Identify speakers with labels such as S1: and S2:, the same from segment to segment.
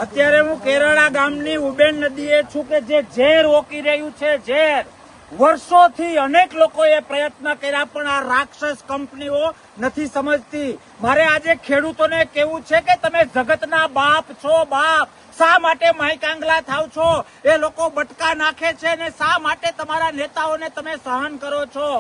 S1: અત્યારે હું કેરળા ગામની ઉબેન નદીએ છું કે જે ઝેર ઓકી રહ્યું છે ઝેર. વર્ષોથી અનેક લોકોએ પ્રયત્ન કર્યા પણ આ રાક્ષસ કંપનીઓ નથી સમજતી. મારે આજે ખેડૂતોને કહેવું છે કે તમે જગતના બાપ છો બાપ. શા માટે માયકાંગલા થાવ છો? એ લોકો બટકા નાખે છે ને શા માટે તમારા નેતાઓને તમે સહન કરો છો?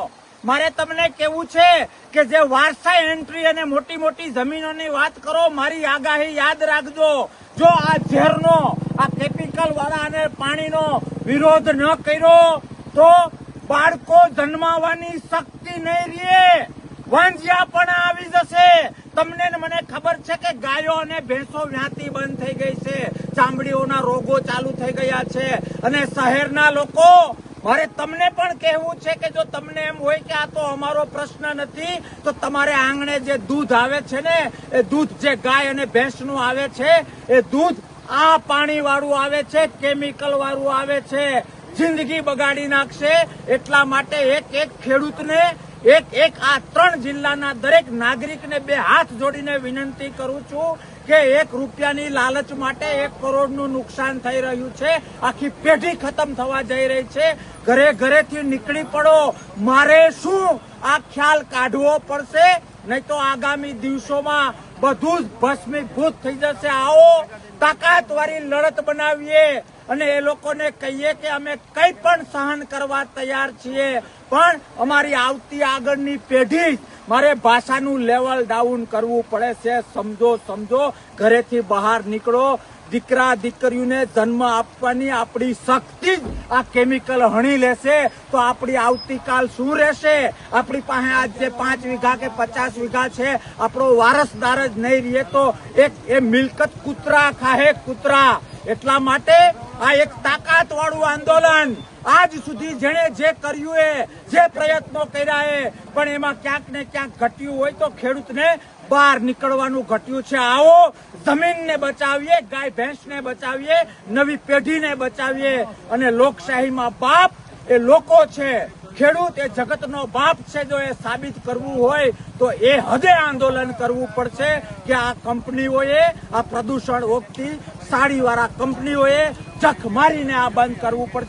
S1: મારે તમને કેવું છે કે જે વારસા એન્ટ્રી અને મોટી મોટી જમીનોની વાત કરો, મારી આગાહી યાદ રાખજો. જો આ ઝેરનો, આ કેમિકલ વાળા અને પાણીનો વિરોધ ન કર્યો તો બાળકો જન્માવાની શક્તિ નહીં રહે, વાંજિયા પણ આવી જશે. તમને ને મને ખબર છે કે ગાયો અને ભેંસો વ્યાતી બંધ થઈ ગઈ છે, ચામડીઓના રોગો ચાલુ થઈ ગયા છે. અને શહેરના લોકો, મારે તમને પણ કહેવું છે કે જો તમને એમ હોય કે આ તો અમારો પ્રશ્ન નથી, તો તમારે આંગણે જે દૂધ આવે છે ને, એ દૂધ જે ગાય અને ભેંસનું આવે છે, એ દૂધ આ પાણી વાળું આવે છે, કેમિકલ વાળું આવે છે, જિંદગી બગાડી નાખશે. એટલા માટે એક ખેડૂતને, એક આ 3 જિલ્લાના દરેક નાગરિકને 2 હાથ જોડીને વિનંતી કરું છું કે 1 રૂપિયાની લાલચ માટે 1 કરોડનું નુકસાન થઈ રહ્યું છે. આખી પેઢી ખતમ થવા જઈ રહી છે. ઘરે ઘરેથી નીકળી પડો. મારે શું આ ખ્યાલ કાઢવો પડશે, નહીં તો આગામી દિવસોમાં બધું જ ભસ્મીભૂત થઈ જશે. આવો તાકાતવાળી લડત બનાવીએ અને એ લોકોને કહીએ કે અમે કંઈ પણ સહન કરવા તૈયાર છીએ, પણ અમારી આવતી આગળની પેઢી, મારે ભાષાનું લેવલ ડાઉન કરવું પડે છે. સમજો. ઘરેથી બહાર નીકળો. દીકરા દીકરીઓને જન્મ આપવાની આપણી શક્તિ જ આ કેમિકલ હણી લેશે તો આપણી આવતીકાલ શું રહેશે? આપણી પાસે આજ જે 5 વીઘા કે 50 વીઘા છે, આપણો વારસદાર જ નહીં રહે તો એ મિલકત કૂતરા ખાહે કૂતરા. એટલા માટે આ એક તાકાત વાળું આંદોલન, આજ સુધી જેણે જે કર્યું એ, જે પ્રયત્નો કર્યા એ, પણ એમાં ક્યાંક ને ક્યાંક ઘટ્યું હોય તો ખેડૂતને બહાર નીકળવાનું ઘટ્યું છે. આવો જમીનને બચાવીએ, ગાય ભેંસને બચાવીએ, નવી પેઢીને બચાવીએ. અને લોકશાહીમાં બાપ એ લોકો છે, ખેડૂત એ જગતનો બાપ છે. જો એ સાબિત કરવું હોય તો એ હદે આંદોલન કરવું પડશે કે આ કંપનીઓએ, આ પ્રદૂષણ ઓગતી સાડીવાળા કંપનીઓએ જખ મારીને આ બંધ કરવું પડશે.